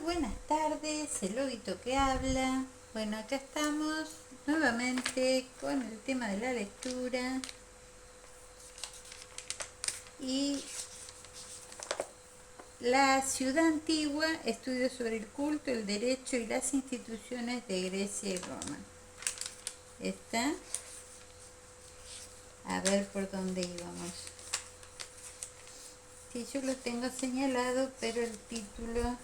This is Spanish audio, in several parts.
buenas tardes, el lobito que habla. Bueno, acá estamos nuevamente con el tema de la lectura y la ciudad antigua, estudios sobre el culto, el derecho y las instituciones de Grecia y Roma. Está, a ver por dónde íbamos. Sí, yo lo tengo señalado, pero el título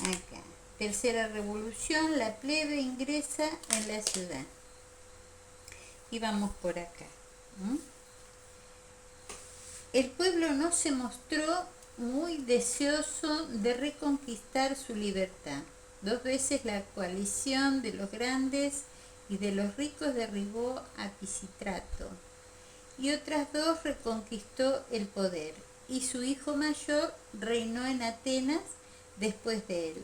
acá. Tercera revolución, la plebe ingresa en la ciudad. Y vamos por acá. El pueblo no se mostró muy deseoso de reconquistar su libertad. 2 veces la coalición de los grandes y de los ricos derribó a Pisístrato, y otras 2 reconquistó el poder, y su hijo mayor reinó en Atenas después de él.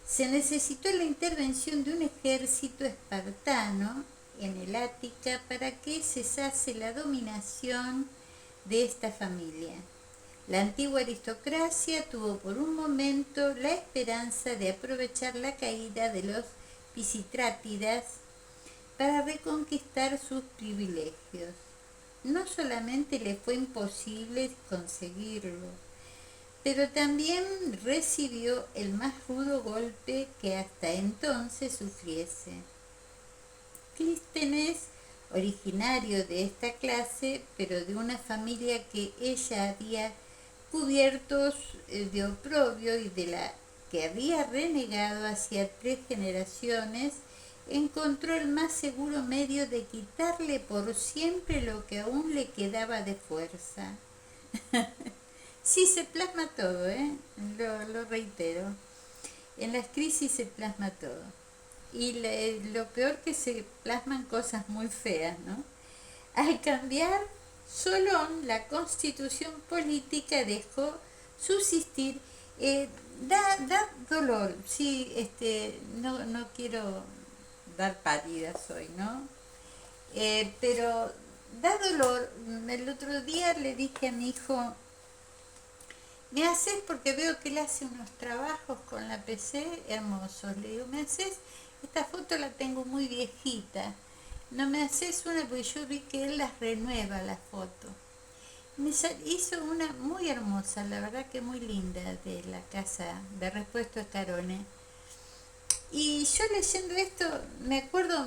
Se necesitó la intervención de un ejército espartano en el Ática para que cesase la dominación de esta familia. La antigua aristocracia tuvo por un momento la esperanza de aprovechar la caída de los pisitrátidas para reconquistar sus privilegios. No solamente le fue imposible conseguirlo, pero también recibió el más rudo golpe que hasta entonces sufriese. Clístenes, originario de esta clase, pero de una familia que ella había cubierto de oprobio y de la que había renegado hacía 3 generaciones, encontró el más seguro medio de quitarle por siempre lo que aún le quedaba de fuerza. Sí, se plasma todo, lo reitero. En las crisis se plasma todo. Y lo peor que se plasman cosas muy feas, ¿no? Al cambiar, Solón, la constitución política dejó subsistir. Da dolor, sí, no quiero dar pálidas hoy, ¿no? Pero da dolor. El otro día le dije a mi hijo, ¿me haces? Porque veo que él hace unos trabajos con la PC hermosos. Le digo, ¿me haces? Esta foto la tengo muy viejita. ¿No me haces una? Porque yo vi que él las renueva las fotos. Me hizo una muy hermosa, la verdad que muy linda, de la casa de repuesto de Carone. Y yo leyendo esto me acuerdo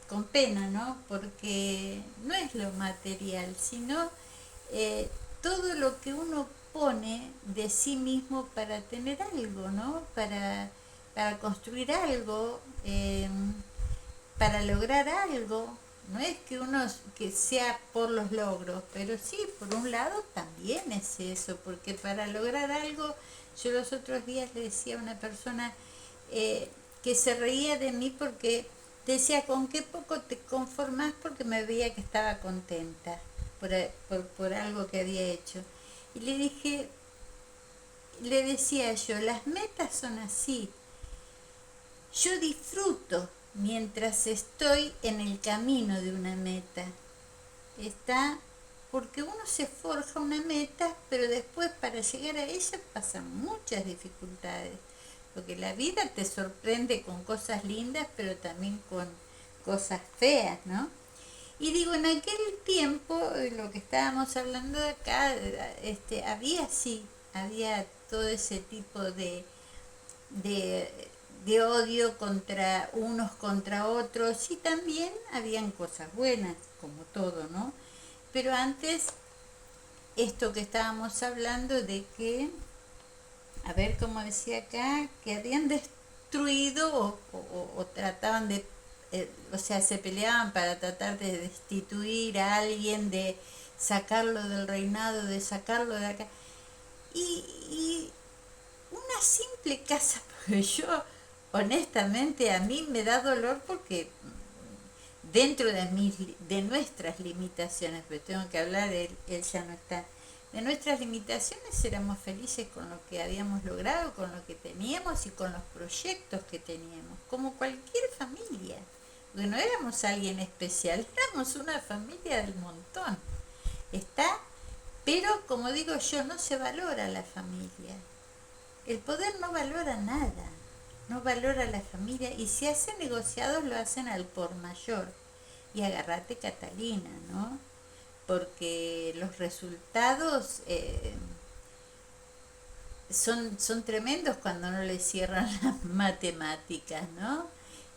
con pena, ¿no? Porque no es lo material, sino todo lo que uno pone de sí mismo para tener algo, ¿no? Para construir algo, para lograr algo. No es que uno que sea por los logros, pero sí, por un lado también es eso, porque para lograr algo, yo los otros días le decía a una persona que se reía de mí porque decía, ¿con qué poco te conformás? Porque me veía que estaba contenta por algo que había hecho. Y le dije, le decía yo, las metas son así. Yo disfruto mientras estoy en el camino de una meta. Está porque uno se forja una meta, pero después para llegar a ella pasan muchas dificultades. Porque la vida te sorprende con cosas lindas, pero también con cosas feas, ¿no? Y digo, en aquel tiempo, lo que estábamos hablando de acá, había todo ese tipo de, de odio contra unos contra otros, y también habían cosas buenas, como todo, ¿no? Pero antes, esto que estábamos hablando de que, a ver cómo decía acá, que habían destruido o trataban de, o sea, se peleaban para tratar de destituir a alguien, de sacarlo del reinado, de sacarlo de acá. Y una simple casa, porque yo, honestamente, a mí me da dolor porque dentro de nuestras limitaciones, pero tengo que hablar, él ya no está, de nuestras limitaciones éramos felices con lo que habíamos logrado, con lo que teníamos y con los proyectos que teníamos, como cualquier familia, porque no éramos alguien especial, éramos una familia del montón, ¿está? Pero como digo yo, no se valora la familia. el poder no valora nada, no valora a la familia, y si hacen negociados lo hacen al por mayor. Y agarrate Catalina, ¿no? Porque los resultados son tremendos cuando no le cierran las matemáticas, ¿no?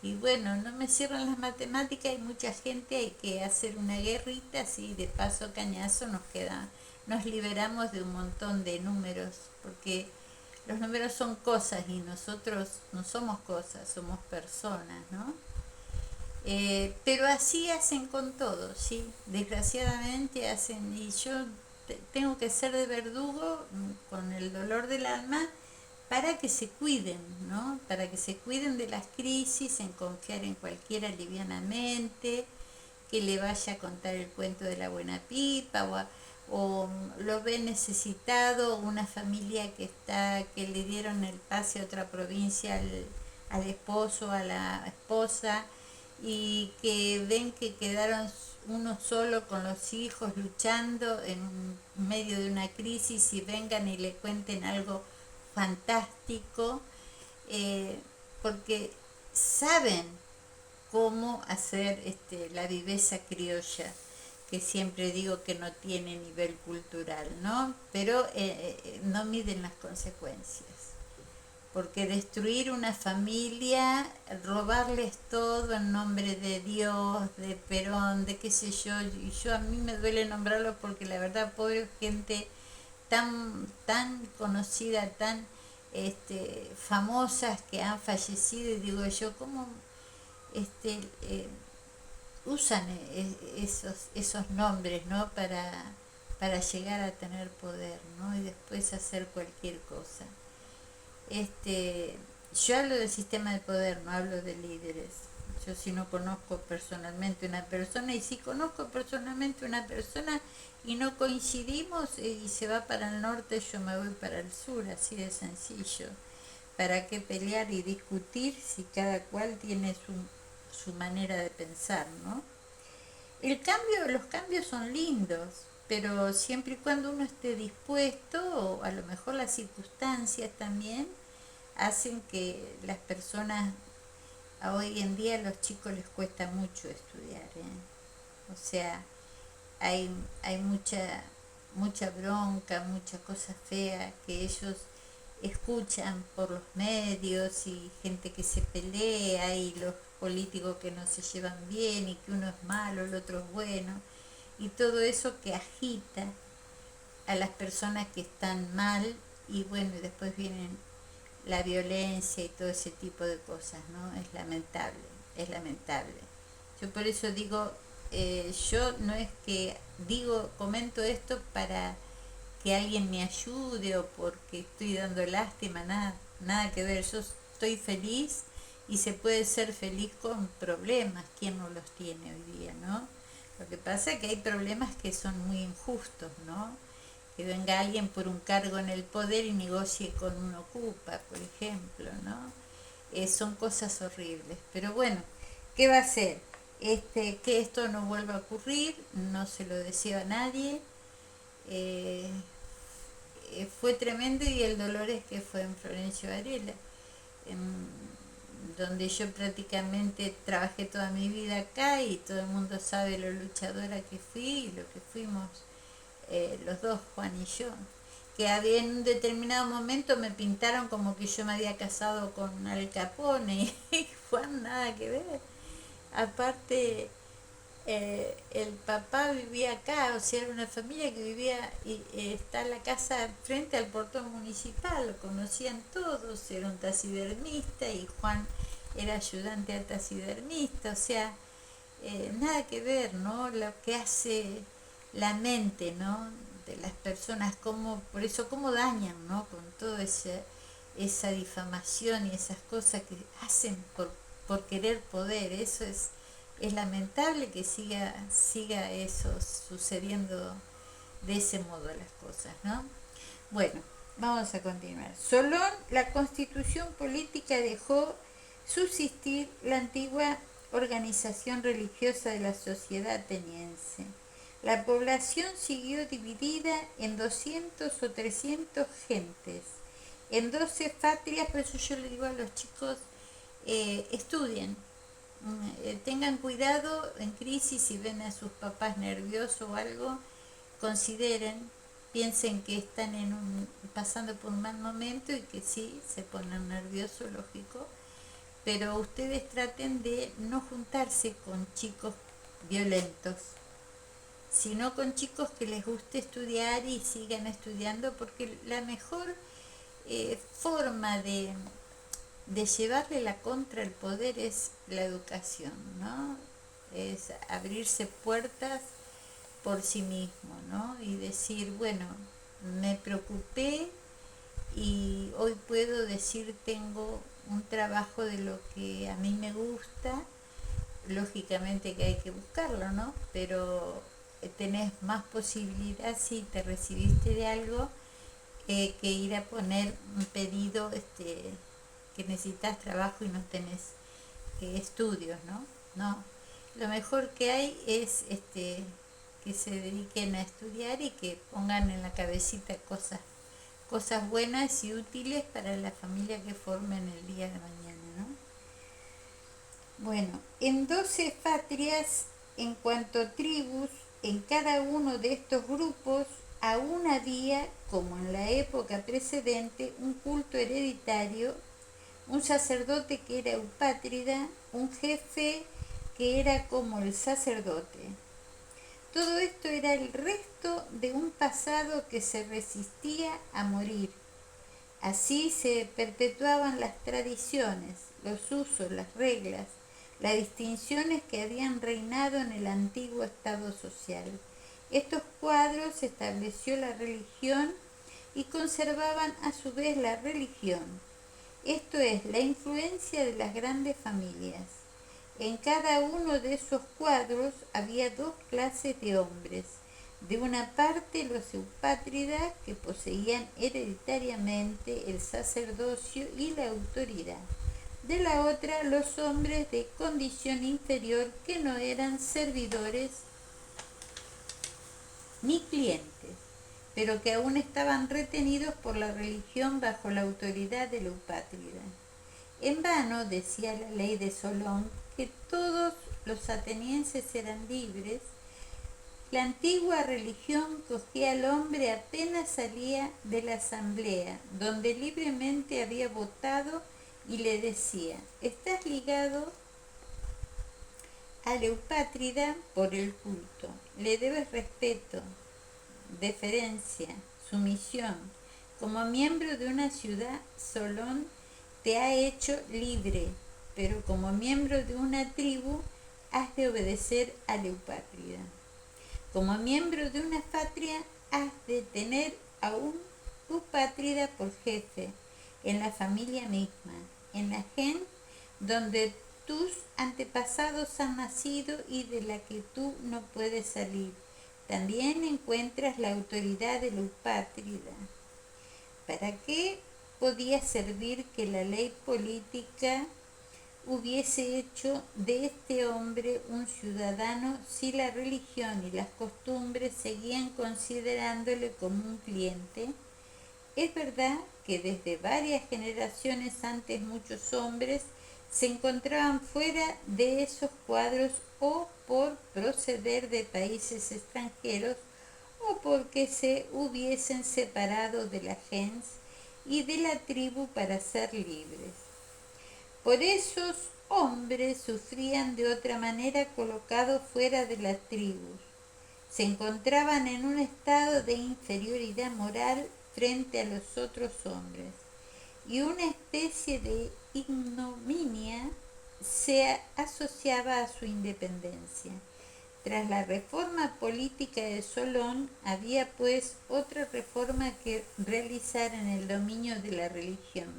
Y bueno, no me cierran las matemáticas, hay mucha gente, hay que hacer una guerrita, así de paso cañazo nos liberamos de un montón de números, porque los números son cosas y nosotros no somos cosas, somos personas, ¿no? Pero así hacen con todo, ¿sí? Desgraciadamente hacen, y yo tengo que ser de verdugo con el dolor del alma para que se cuiden, ¿no? Para que se cuiden de las crisis, en confiar en cualquiera livianamente, que le vaya a contar el cuento de la buena pipa, o lo ve necesitado, una familia que le dieron el pase a otra provincia al esposo, a la esposa, y que ven que quedaron uno solo con los hijos luchando en medio de una crisis, y vengan y le cuenten algo fantástico, eh, porque saben cómo hacer la viveza criolla, que siempre digo que no tiene nivel cultural, ¿no? Pero no miden las consecuencias, porque destruir una familia, robarles todo en nombre de Dios, de Perón, de qué sé yo, y yo a mí me duele nombrarlo porque la verdad, pobre gente tan conocida, tan famosas, que han fallecido, y digo yo, ¿cómo este, usan esos nombres, ¿no? Para llegar a tener poder, ¿no? Y después hacer cualquier cosa. Yo hablo del sistema de poder, no hablo de líderes. Yo, si no conozco personalmente una persona, y si conozco personalmente una persona y no coincidimos, y se va para el norte, yo me voy para el sur, así de sencillo. ¿Para qué pelear y discutir si cada cual tiene su manera de pensar, ¿no? Los cambios son lindos, pero siempre y cuando uno esté dispuesto, o a lo mejor las circunstancias también hacen que las personas, hoy en día a los chicos les cuesta mucho estudiar, ¿eh? O sea, hay mucha bronca, mucha cosa fea que ellos escuchan por los medios, y gente que se pelea, y los políticos que no se llevan bien, y que uno es malo, el otro es bueno, y todo eso que agita a las personas que están mal, y bueno, y después vienen la violencia y todo ese tipo de cosas, ¿no? Es lamentable, es lamentable. Yo por eso digo, yo no es que comento esto para que alguien me ayude o porque estoy dando lástima, nada que ver. Yo estoy feliz, y se puede ser feliz con problemas, ¿quién no los tiene hoy día, no? Lo que pasa es que hay problemas que son muy injustos, ¿no? Que venga alguien por un cargo en el poder y negocie con un ocupa, por ejemplo, ¿no? Son cosas horribles. Pero bueno, ¿qué va a ser? Que esto no vuelva a ocurrir, no se lo deseo a nadie. Eh, Fue tremendo, y el dolor es que fue en Florencio Varela, donde yo prácticamente trabajé toda mi vida acá, y todo el mundo sabe lo luchadora que fui y lo que fuimos, los dos, Juan y yo, que había en un determinado momento me pintaron como que yo me había casado con Al Capone, y Juan nada que ver. Aparte, el papá vivía acá, o sea, era una familia que vivía, y está en la casa frente al portón municipal, lo conocían todos, era un taxidermista, y Juan era ayudante al taxidermista, o sea, nada que ver, ¿no? Lo que hace la mente, ¿no? De las personas, por eso cómo dañan, ¿no? Con toda esa difamación y esas cosas que hacen por querer poder. Eso es lamentable que siga eso sucediendo de ese modo las cosas, ¿no? Bueno, vamos a continuar. Solón, la constitución política dejó subsistir la antigua organización religiosa de la sociedad ateniense. La población siguió dividida en 200 o 300 gentes, en 12 patrias. Por eso yo le digo a los chicos, estudien, tengan cuidado en crisis, si ven a sus papás nerviosos o algo, consideren, piensen que están pasando por un mal momento y que sí, se ponen nerviosos, lógico, pero ustedes traten de no juntarse con chicos violentos, sino con chicos que les guste estudiar y sigan estudiando, porque la mejor forma de llevarle la contra al poder es la educación, ¿no? Es abrirse puertas por sí mismo, ¿no? Y decir, bueno, me preocupé y hoy puedo decir tengo un trabajo de lo que a mí me gusta. Lógicamente que hay que buscarlo, ¿no? Pero tenés más posibilidad si te recibiste de algo, que ir a poner un pedido, que necesitas trabajo y no tenés estudios, ¿no? No, lo mejor que hay es que se dediquen a estudiar y que pongan en la cabecita cosas buenas y útiles para la familia que formen el día de mañana, ¿no? Bueno, en 12 patrias, en cuanto a tribus, en cada uno de estos grupos aún había, como en la época precedente, un culto hereditario, un sacerdote que era eupátrida, un jefe que era como el sacerdote. Todo esto era el resto de un pasado que se resistía a morir. Así se perpetuaban las tradiciones, los usos, las reglas, las distinciones que habían reinado en el antiguo estado social. Estos cuadros estableció la religión y conservaban a su vez la religión. Esto es, la influencia de las grandes familias. En cada uno de esos cuadros había dos clases de hombres. De una parte los eupátridas, que poseían hereditariamente el sacerdocio y la autoridad. De la otra los hombres de condición inferior, que no eran servidores ni clientes, pero que aún estaban retenidos por la religión bajo la autoridad de la eupátrida. En vano decía la ley de Solón que todos los atenienses eran libres. La antigua religión cogía al hombre apenas salía de la asamblea, donde libremente había votado, y le decía: estás ligado a la eupátrida por el culto, le debes respeto, deferencia, sumisión. Como miembro de una ciudad, Solón te ha hecho libre, pero como miembro de una tribu has de obedecer a la eupátrida. Como miembro de una patria has de tener a un eupátrida por jefe, en la familia misma, en la gente donde tus antepasados han nacido y de la que tú no puedes salir. También encuentras la autoridad de la eupátrida. ¿Para qué podía servir que la ley política hubiese hecho de este hombre un ciudadano si la religión y las costumbres seguían considerándole como un cliente? Es verdad que desde varias generaciones antes muchos hombres se encontraban fuera de esos cuadros, o por proceder de países extranjeros, o porque se hubiesen separado de la gens y de la tribu para ser libres. Por esos hombres sufrían de otra manera colocados fuera de las tribus. Se encontraban en un estado de inferioridad moral frente a los otros hombres, y una especie de ignominia se asociaba a su independencia. Tras la reforma política de Solón, había pues otra reforma que realizar en el dominio de la religión.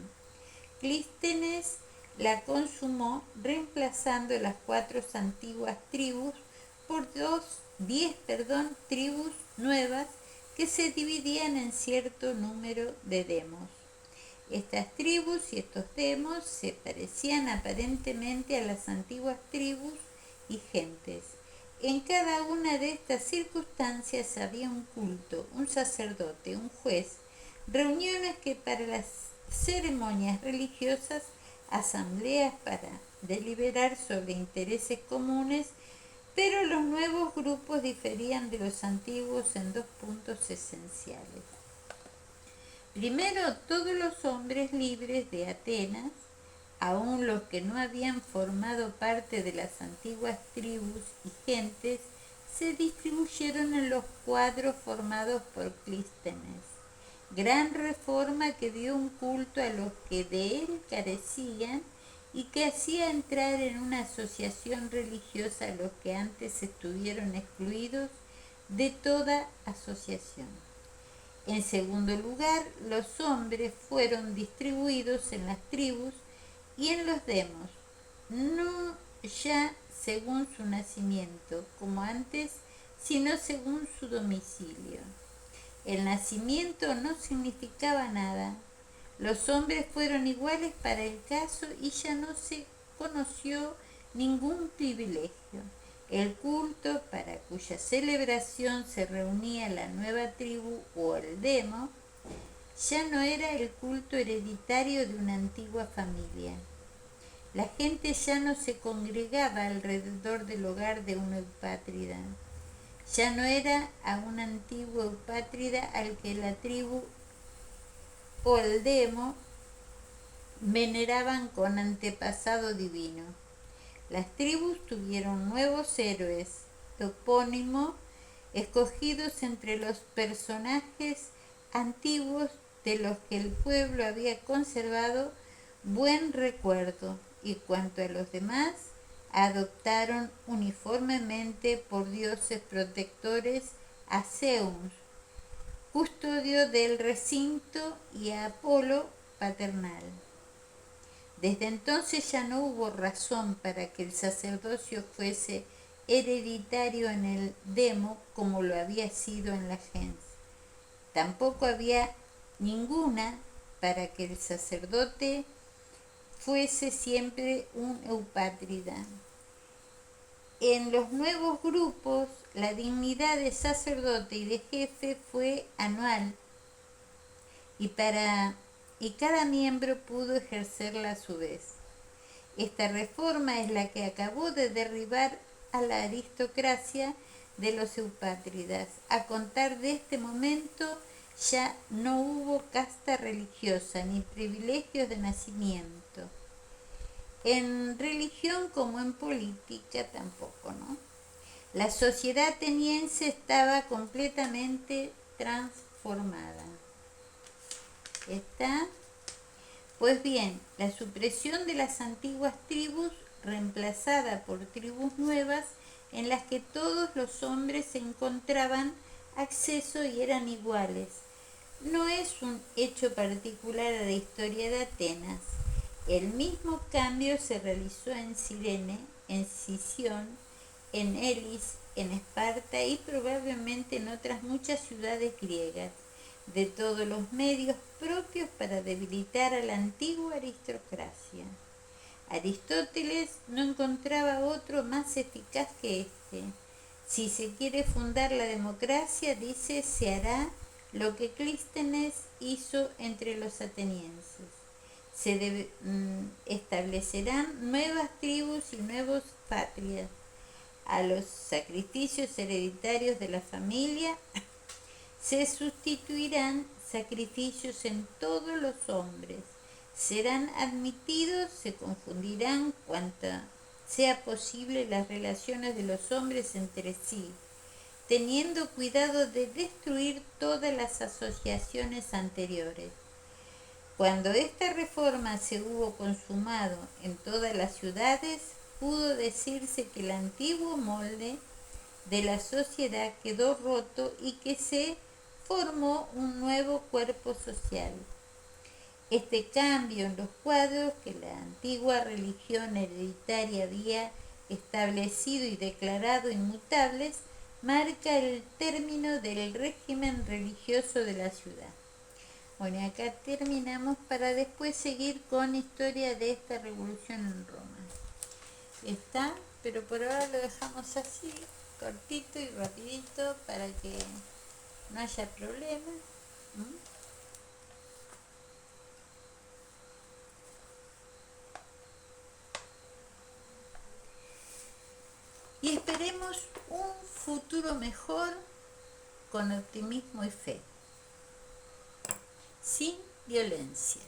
Clístenes la consumó reemplazando las 4 antiguas tribus por 10 tribus nuevas que se dividían en cierto número de demos. Estas tribus y estos demos se parecían aparentemente a las antiguas tribus y gentes. En cada una de estas circunstancias había un culto, un sacerdote, un juez, reuniones que para las ceremonias religiosas, asambleas para deliberar sobre intereses comunes, pero los nuevos grupos diferían de los antiguos en dos puntos esenciales. Primero, todos los hombres libres de Atenas, aun los que no habían formado parte de las antiguas tribus y gentes, se distribuyeron en los cuadros formados por Clístenes, gran reforma que dio un culto a los que de él carecían y que hacía entrar en una asociación religiosa a los que antes estuvieron excluidos de toda asociación. En segundo lugar, los hombres fueron distribuidos en las tribus y en los demos, no ya según su nacimiento, como antes, sino según su domicilio. El nacimiento no significaba nada. Los hombres fueron iguales para el caso y ya no se conoció ningún privilegio. El culto para cuya celebración se reunía la nueva tribu o el demo ya no era el culto hereditario de una antigua familia. La gente ya no se congregaba alrededor del hogar de una eupátrida. Ya no era a un antiguo eupátrida al que la tribu o el demo veneraban con antepasado divino. Las tribus tuvieron nuevos héroes, topónimo, escogidos entre los personajes antiguos de los que el pueblo había conservado buen recuerdo, y cuanto a los demás, adoptaron uniformemente por dioses protectores a Zeus, custodio del recinto, y a Apolo, paternal. Desde entonces ya no hubo razón para que el sacerdocio fuese hereditario en el demo como lo había sido en la gens. Tampoco había ninguna para que el sacerdote fuese siempre un eupátrida. En los nuevos grupos, la dignidad de sacerdote y de jefe fue anual y cada miembro pudo ejercerla a su vez. Esta reforma es la que acabó de derribar a la aristocracia de los eupátridas. A contar de este momento ya no hubo casta religiosa ni privilegios de nacimiento. En religión como en política tampoco, ¿no? La sociedad ateniense estaba completamente transformada. ¿Está? Pues bien, la supresión de las antiguas tribus, reemplazada por tribus nuevas, en las que todos los hombres encontraban acceso y eran iguales, no es un hecho particular a la historia de Atenas. El mismo cambio se realizó en Cirene, en Sición, en Elis, en Esparta y probablemente en otras muchas ciudades griegas, de todos los medios propios para debilitar a la antigua aristocracia. Aristóteles no encontraba otro más eficaz que este. Si se quiere fundar la democracia, dice, se hará lo que Clístenes hizo entre los atenienses. Se establecerán nuevas tribus y nuevas patrias. A los sacrificios hereditarios de la familia se sustituirán sacrificios en todos los hombres. Serán admitidos, se confundirán cuanto sea posible las relaciones de los hombres entre sí, teniendo cuidado de destruir todas las asociaciones anteriores. Cuando esta reforma se hubo consumado en todas las ciudades, pudo decirse que el antiguo molde de la sociedad quedó roto y que se formó un nuevo cuerpo social. Este cambio en los cuadros que la antigua religión hereditaria había establecido y declarado inmutables marca el término del régimen religioso de la ciudad. Bueno, acá terminamos para después seguir con historia de esta revolución en Roma. Está, pero por ahora lo dejamos así, cortito y rapidito para que no haya problemas. Queremos un futuro mejor con optimismo y fe, sin violencia.